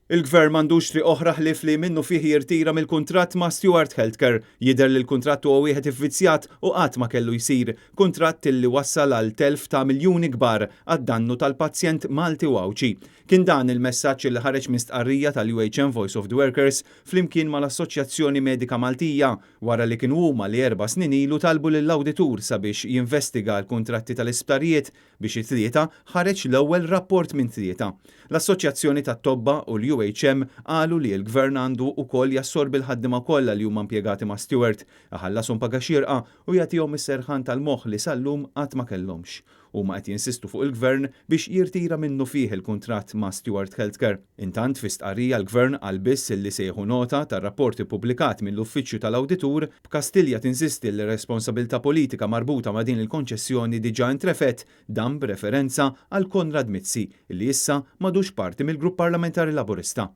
Il-Gvern m'għandux triq oħra ħlief li minnu fih jirtira mill-kuntratt ma' Stewart Healthcare. Jidher li l-kuntratt huwa wieħed iffizzjat u qatt ma kellu jsir. Kuntratt illi wassal għal telf ta' miljuni kbar għad-dannu tal-pazjent Malti u Awċi. Kien dan il-messaġġ li ħareġ minn stqarrija tal-UHM Voice of the Workers flimkien mal-Assoċjazzjoni Medika Maltija wara li kienu huma li 4 snin ilu talbu lill-awditur sabiex jinvestiga l-kuntratti tal-isptarijiet biex it-tlieta ħareġ l-ewwel rapport minn tlieta. L-Assoċjazzjoni tat-Tobba u l-UHM qalu li l-Gvern għandu wkoll jassorbi l-ħaddiema kollha li huma impjegati ma' Stewart, iħallashom paga xierqa u jagħtihom is-serħan tal-moħħ li sallum qatt ma kellhomx. Huma qed jinsistu fuq il-Gvern biex jirtira minnu fih il-kuntratt ma' Stewart Healthcare. Intant fi stqarrija l-Gvern qal biss illi sejħu nota tar-rapporti ppubblikati mill-Uffiċċju tal-Awditur b'Kastilja tinsisti li responsabilità politika marbuta ma' din il-konċessjoni diġà intrefet dan b'referenza għal Konrad Mizzi illi issa m'għadux parti mill-Grupp Parlamentari Laburista.